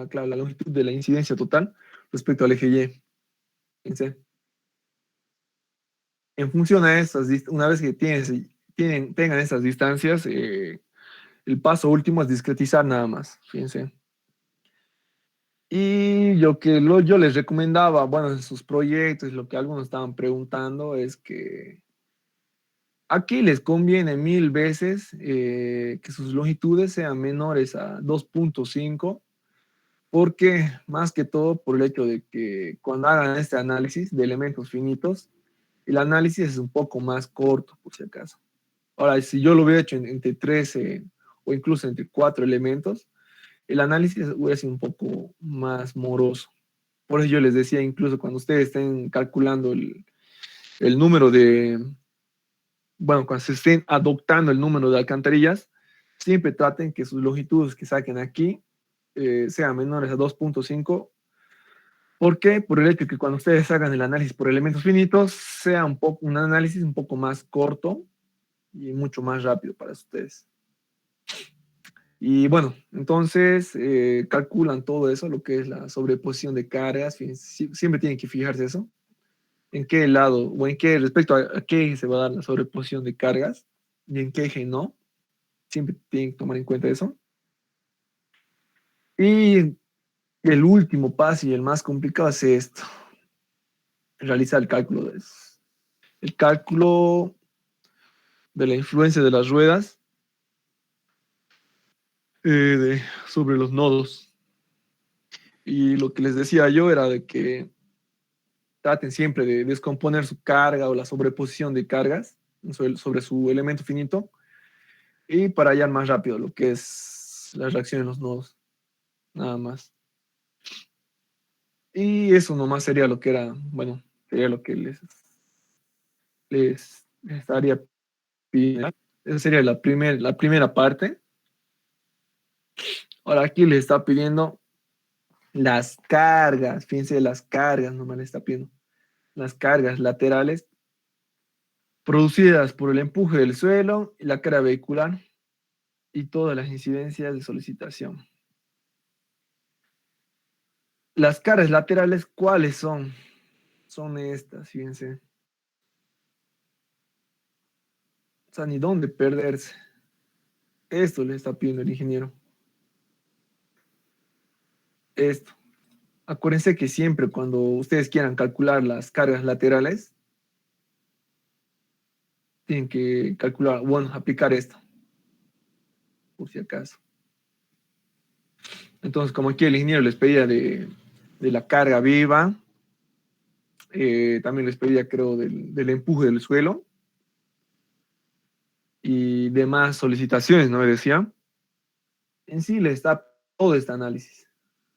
claro, la longitud de la incidencia total respecto al eje Y. Fíjense. En función a estas, una vez que tengan estas distancias, el paso último es discretizar nada más, fíjense. Y yo les recomendaba, bueno, en sus proyectos, lo que algunos estaban preguntando es que aquí les conviene mil veces que sus longitudes sean menores a 2,5, porque más que todo por el hecho de que cuando hagan este análisis de elementos finitos, el análisis es un poco más corto, por si acaso. Ahora, si yo lo hubiera hecho entre 13 o incluso entre 4 elementos, el análisis hubiera sido un poco más moroso. Por eso yo les decía, incluso cuando ustedes estén calculando el número bueno, cuando se estén adoptando el número de alcantarillas, siempre traten que sus longitudes que saquen aquí sean menores a 2,5. ¿Por qué? Por el hecho de que cuando ustedes hagan el análisis por elementos finitos, sea un análisis un poco más corto y mucho más rápido para ustedes. Y bueno, entonces calculan todo eso, lo que es la sobreposición de cargas, siempre tienen que fijarse eso, en qué lado o en qué, respecto a qué eje se va a dar la sobreposición de cargas y en qué eje no, siempre tienen que tomar en cuenta eso. Y el último paso y el más complicado es esto, realizar el cálculo de la influencia de las ruedas sobre los nodos. Y lo que les decía yo era de que traten siempre de descomponer su carga o la sobreposición de cargas sobre su elemento finito y para hallar más rápido lo que es la reacción en los nodos, nada más. Y eso nomás sería lo que era, bueno, sería lo que les estaría pidiendo. Esa sería la primera parte. Ahora aquí les está pidiendo las cargas, fíjense, las cargas nomás les está pidiendo. Las cargas laterales producidas por el empuje del suelo y la carga vehicular y todas las incidencias de solicitación. Las cargas laterales, ¿cuáles son? Son estas, fíjense. O sea, ni dónde perderse. Esto le está pidiendo el ingeniero. Esto. Acuérdense que siempre cuando ustedes quieran calcular las cargas laterales, tienen que calcular, bueno, aplicar esto, por si acaso. Entonces, como aquí el ingeniero les pedía de la carga viva, también les pedía, creo, del empuje del suelo y demás solicitaciones, ¿no? Me decía. En sí les da todo este análisis,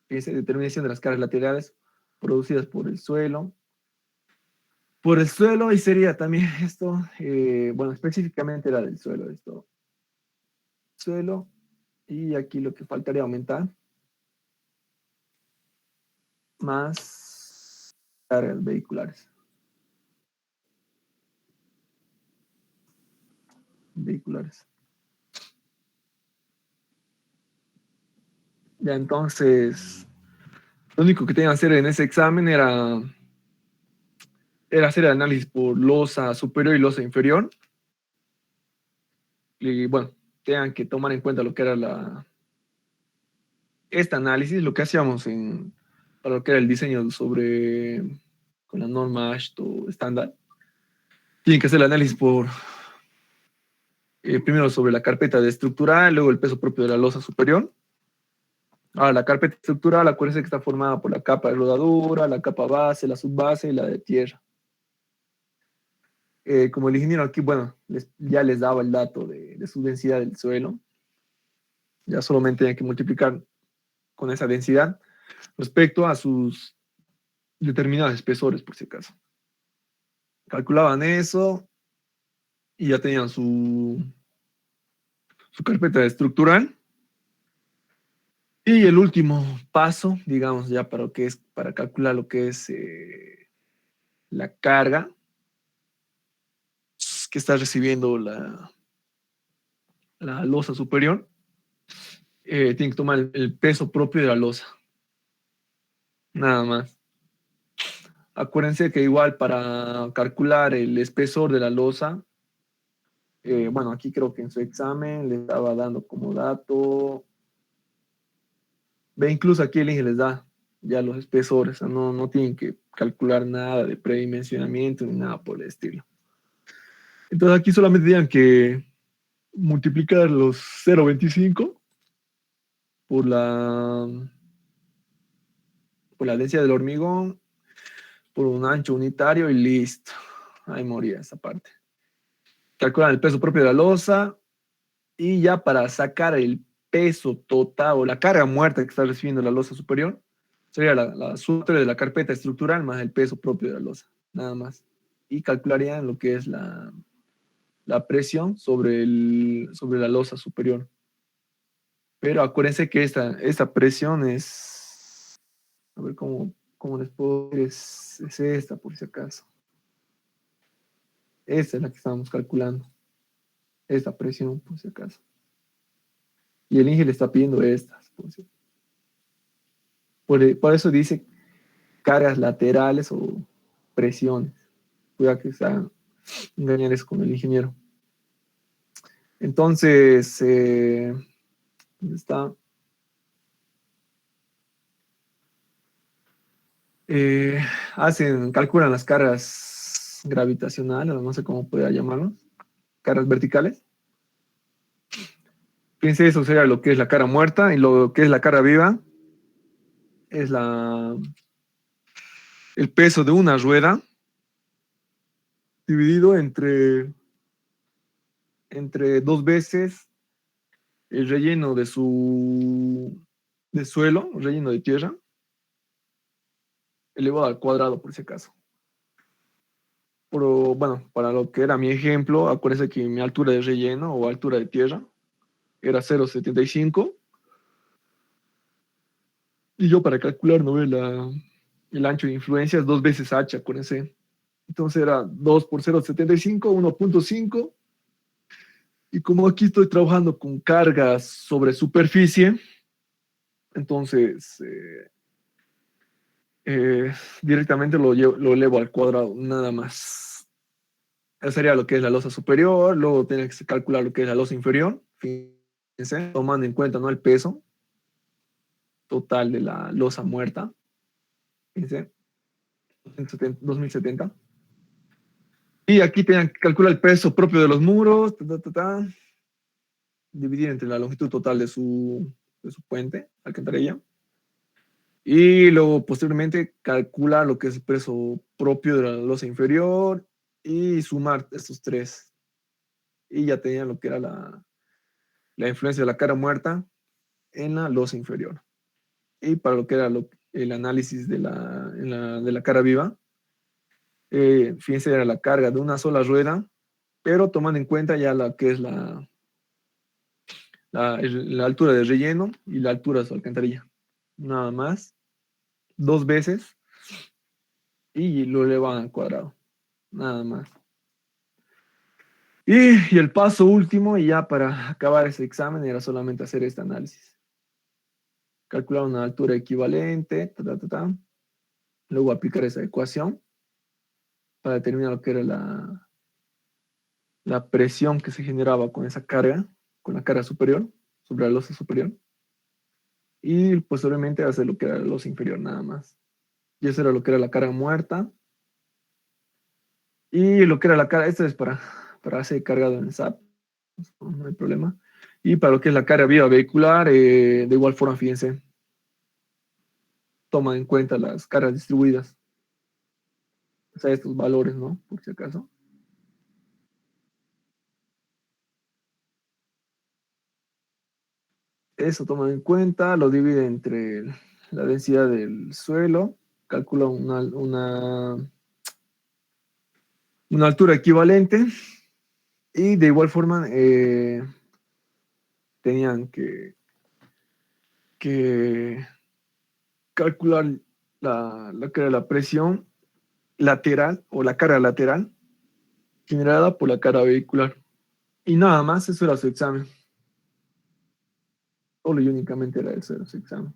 que es determinación de las cargas laterales producidas por el suelo, y sería también esto, bueno, específicamente era del suelo, esto, suelo, y aquí lo que faltaría aumentar, más cargas vehiculares. Ya entonces, lo único que tenía que hacer en ese examen era hacer el análisis por losa superior y losa inferior, y bueno, tengan que tomar en cuenta lo que era este análisis, lo que hacíamos para lo que era el diseño con la norma AASHTO estándar. Tienen que hacer el análisis primero sobre la carpeta de estructural, luego el peso propio de la losa superior. Ahora, la carpeta estructural, acuérdense que está formada por la capa de rodadura, la capa base, la subbase y la de tierra. Como el ingeniero aquí, bueno, ya les daba el dato de su densidad del suelo, ya solamente tenían que multiplicar con esa densidad respecto a sus determinados espesores, por si acaso. Calculaban eso y ya tenían su carpeta estructural. Y el último paso, digamos, ya para lo que es, para calcular lo que es la carga que está recibiendo la losa superior, tiene que tomar el peso propio de la losa, nada más. Acuérdense que igual para calcular el espesor de la losa, bueno, aquí creo que en su examen le estaba dando como dato, ve, incluso aquí el INGE les da ya los espesores, o sea, no tienen que calcular nada de predimensionamiento ni nada por el estilo. Entonces aquí solamente tienen que multiplicar los 0,25 por por la densidad del hormigón, por un ancho unitario y listo. Ahí moría esa parte. Calculan el peso propio de la losa y ya para sacar el peso total o la carga muerta que está recibiendo la losa superior, sería la sumatoria de la carpeta estructural más el peso propio de la losa, nada más. Y calcularían lo que es la presión sobre la losa superior. Pero acuérdense que esta presión a ver cómo les puedo decir, es esta por si acaso. Esta es la que estábamos calculando, esta presión por si acaso. Y el INGE le está pidiendo estas. Por eso dice cargas laterales o presiones. Cuidado que están engañados con el ingeniero. Entonces, ¿dónde está? Eh, calculan las cargas gravitacionales, o no sé cómo pueda llamarlo, cargas verticales. Fíjense, eso sería lo que es la cara muerta, y lo que es la cara viva es el peso de una rueda dividido entre dos veces el relleno de suelo, relleno de tierra, elevado al cuadrado, por si acaso. Pero bueno, para lo que era mi ejemplo, acuérdense que mi altura de relleno o altura de tierra era 0,75. Y yo para calcular, ¿no? El ancho de influencia es 2 veces h, acuérdense. Entonces era 2 por 0,75, 1,5. Y como aquí estoy trabajando con cargas sobre superficie, entonces directamente lo elevo al cuadrado, nada más. Eso sería lo que es la losa superior, luego tienes que calcular lo que es la losa inferior, fíjense, tomando en cuenta, ¿no?, el peso total de la losa muerta, fíjense, 2070. Y aquí tenían que calcular el peso propio de los muros, dividir entre la longitud total de su puente, alcantarilla. Y luego posteriormente calcular lo que es el peso propio de la losa inferior y sumar estos tres. Y ya tenían lo que era la influencia de la cara muerta en la losa inferior. Y para lo que era el análisis de la cara viva, fíjense, era la carga de una sola rueda, pero tomando en cuenta ya la que es la altura de relleno y la altura de su alcantarilla. Nada más, dos veces, y lo elevan al cuadrado. Nada más. Y el paso último, y ya para acabar ese examen, era solamente hacer este análisis. Calcular una altura equivalente, luego aplicar esa ecuación para determinar lo que era la presión que se generaba con esa carga, con la carga superior, sobre la losa superior, y posteriormente hacer lo que era la losa inferior nada más. Y eso era lo que era la carga muerta, y lo que era la carga, esto es para ser cargado en el SAP, no hay problema. Y para lo que es la carga viva vehicular, de igual forma, fíjense, toma en cuenta las cargas distribuidas, o sea, estos valores, ¿no? Por si acaso. Eso toma en cuenta, lo divide entre la densidad del suelo, calcula una altura equivalente y de igual forma tenían que calcular que era la presión lateral o la carga lateral generada por la carga vehicular. Y nada más, eso era su examen. Solo y únicamente era eso, era su examen.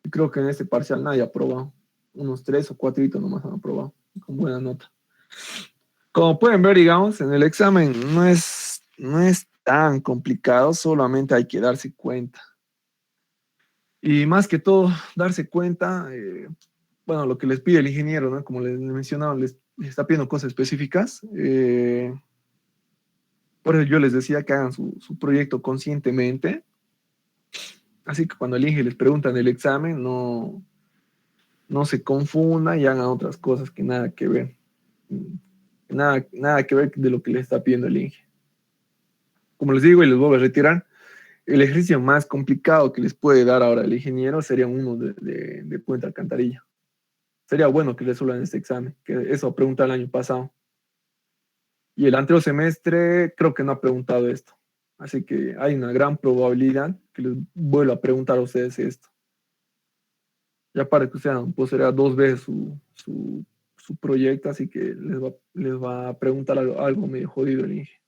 Y creo que en este parcial nadie ha aprobado. Unos 3 o 4 nomás han aprobado, con buena nota. Como pueden ver, digamos, en el examen no es tan complicado, solamente hay que darse cuenta. Y más que todo, darse cuenta, bueno, lo que les pide el ingeniero, ¿no? Como les mencionaba, les está pidiendo cosas específicas. Por eso yo les decía que hagan su proyecto conscientemente. Así que cuando el ingeniero les pregunta en el examen, no se confundan y hagan otras cosas que nada que ver. Nada que ver de lo que les está pidiendo el ingeniero. Como les digo y les vuelvo a retirar, el ejercicio más complicado que les puede dar ahora el ingeniero sería uno de puente alcantarilla. Sería bueno que resuelvan este examen, que eso pregunta el año pasado. Y el anterior semestre creo que no ha preguntado esto. Así que hay una gran probabilidad que les vuelva a preguntar a ustedes esto. Ya para que ustedes pues será 2 veces su proyecto, así que les va a preguntar algo medio jodido el ingeniero.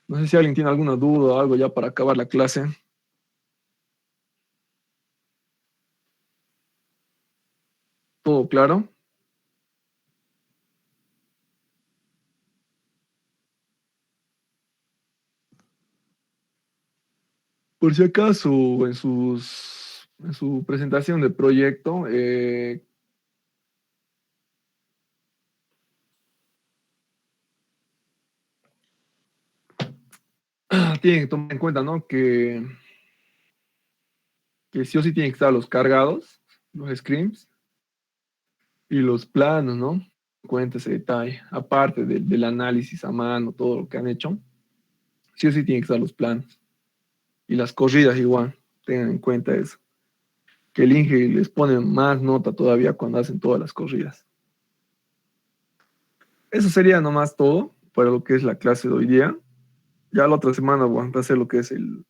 No sé si alguien tiene alguna duda o algo ya para acabar la clase. ¿Todo claro? Por si acaso, en su presentación de proyecto, tienen que tomar en cuenta, ¿no? Que sí o sí tienen que estar los cargados, los screens y los planos, ¿no? Cuenta ese detalle. Aparte del análisis a mano, todo lo que han hecho, sí o sí tienen que estar los planos. Y las corridas igual, tengan en cuenta eso. Que el Inge les pone más nota todavía cuando hacen todas las corridas. Eso sería nomás todo para lo que es la clase de hoy día. Ya la otra semana vamos a hacer lo que es el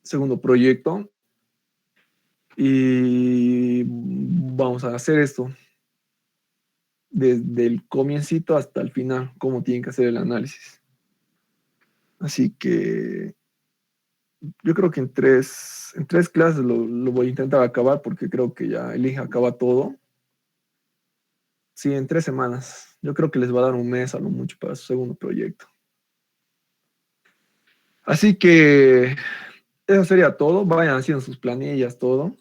segundo proyecto y vamos a hacer esto desde el comiencito hasta el final, cómo tienen que hacer el análisis. Así que yo creo que en tres clases lo voy a intentar acabar porque creo que ya el Inge acaba todo. Sí, en 3 semanas. Yo creo que les va a dar un mes a lo mucho para su segundo proyecto. Así que eso sería todo. Vayan haciendo sus planillas, todo.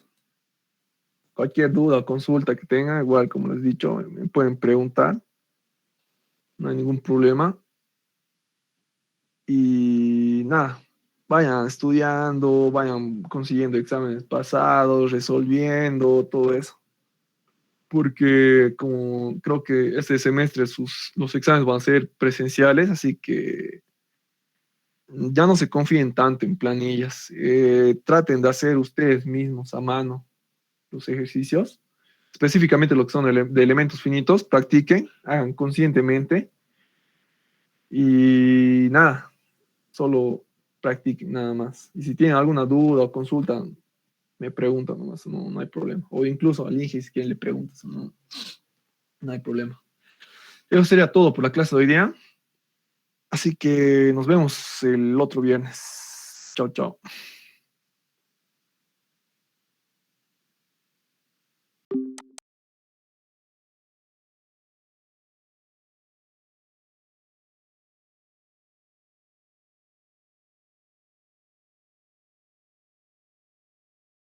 Cualquier duda o consulta que tengan, igual como les he dicho, me pueden preguntar, no hay ningún problema. Y nada, vayan estudiando, vayan consiguiendo exámenes pasados, resolviendo, todo eso. Porque como creo que este semestre los exámenes van a ser presenciales, así que ya no se confíen tanto en planillas. Traten de hacer ustedes mismos a mano los ejercicios, específicamente lo que son de elementos finitos, practiquen, hagan conscientemente y nada, solo practiquen nada más. Y si tienen alguna duda o consulta, me preguntan nomás, no, no hay problema. O incluso al Inge si quieren le preguntas, no, no hay problema. Eso sería todo por la clase de hoy día. Así que nos vemos el otro viernes. Chao, chao.